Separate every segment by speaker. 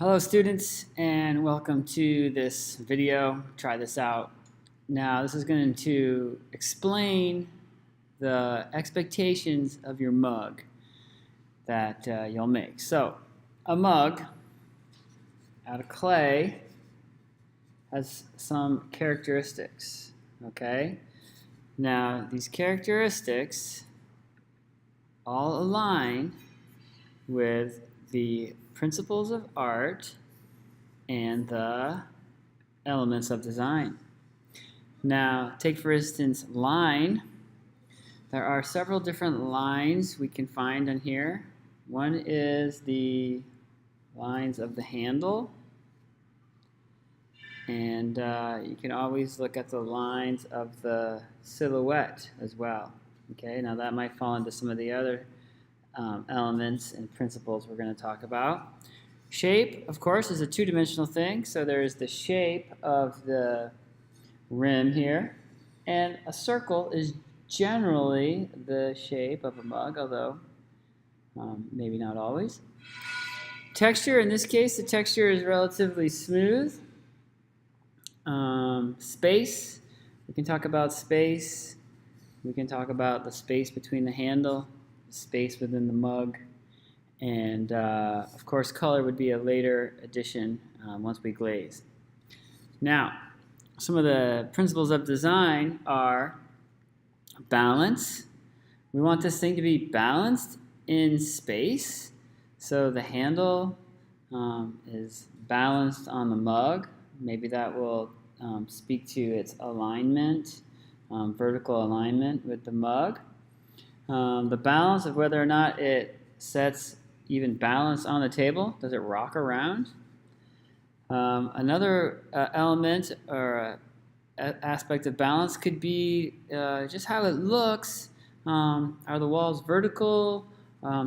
Speaker 1: Hello students, and welcome to this video. Try this out. Now this is going to explain the expectations of your mug that you'll make. So a mug out of clay has some characteristics, okay? Now these characteristics all align with the principles of art and the elements of design. Now, take for instance line. There are several different lines we can find on here. One is the lines of the handle, and you can always look at the lines of the silhouette as well. Okay, now that might fall into some of the other elements and principles we're going to talk about. Shape, of course, is a two-dimensional thing, so there is the shape of the rim here, and a circle is generally the shape of a mug, although maybe not always. Texture, in this case, the texture is relatively smooth. Space, we can talk about space. We can talk about the space between the handle, space within the mug, and of course color would be a later addition once we glaze. Now, some of the principles of design are balance. We want this thing to be balanced in space, so the handle is balanced on the mug. Maybe that will speak to its alignment, vertical alignment with the mug. The balance of whether or not it sets even balance on the table. Does it rock around? Another element or aspect of balance could be just how it looks. Are the walls vertical,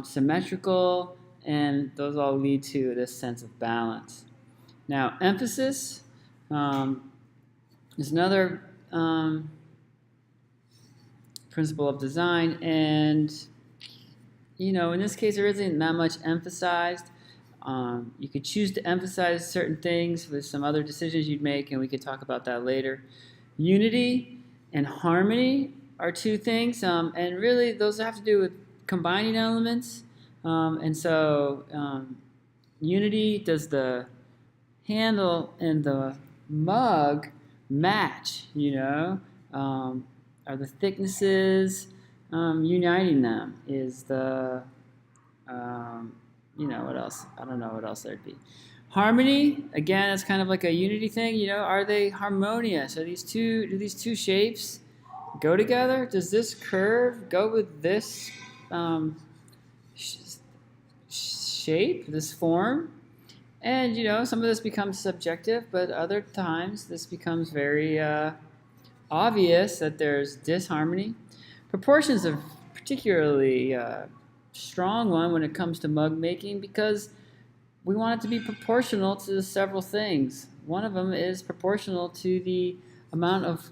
Speaker 1: symmetrical, and those all lead to this sense of balance. Now, emphasis is another principle of design, and in this case there isn't that much emphasized. You could choose to emphasize certain things with some other decisions you'd make, and we could talk about that later. Unity and harmony are two things, and really those have to do with combining elements. And so unity, does the handle and the mug match? Are the thicknesses uniting them? Is the what else? I don't know what else there'd be. Harmony, again, it's kind of like a unity thing. Are they harmonious? Do these two shapes go together? Does this curve go with this shape, this form? And some of this becomes subjective, but other times this becomes very obvious that there's disharmony. Proportions are particularly strong one when it comes to mug making, because we want it to be proportional to several things. One of them is proportional to the amount of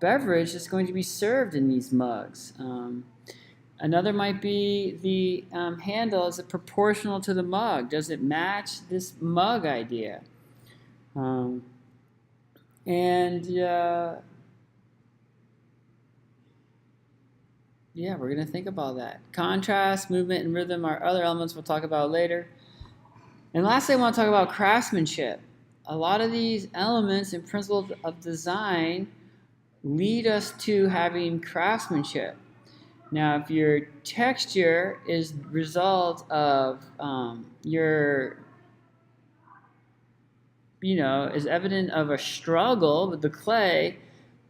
Speaker 1: beverage that's going to be served in these mugs. Another might be the handle. Is it proportional to the mug? Does it match this mug idea? Yeah, we're going to think about that. Contrast, movement, and rhythm are other elements we'll talk about later. And lastly, I want to talk about craftsmanship. A lot of these elements and principles of design lead us to having craftsmanship. Now, if your texture is the result of is evident of a struggle with the clay,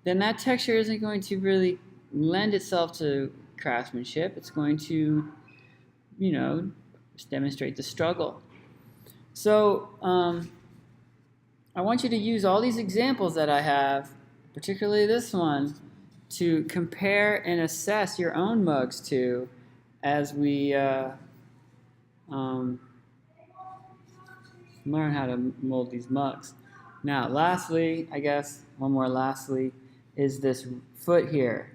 Speaker 1: then that texture isn't going to really lend itself to craftsmanship. It's going to, just demonstrate the struggle. So I want you to use all these examples that I have, particularly this one, to compare and assess your own mugs to as we learn how to mold these mugs. Now, lastly, I guess, one more lastly, is this foot here.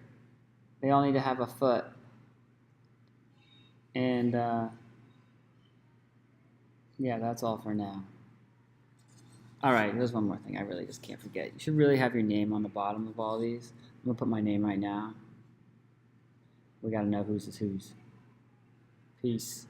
Speaker 1: They all need to have a foot. And yeah, that's all for now. All right, here's one more thing I really just can't forget. You should really have your name on the bottom of all these. I'm going to put my name right now. We got to know whose is whose. Peace.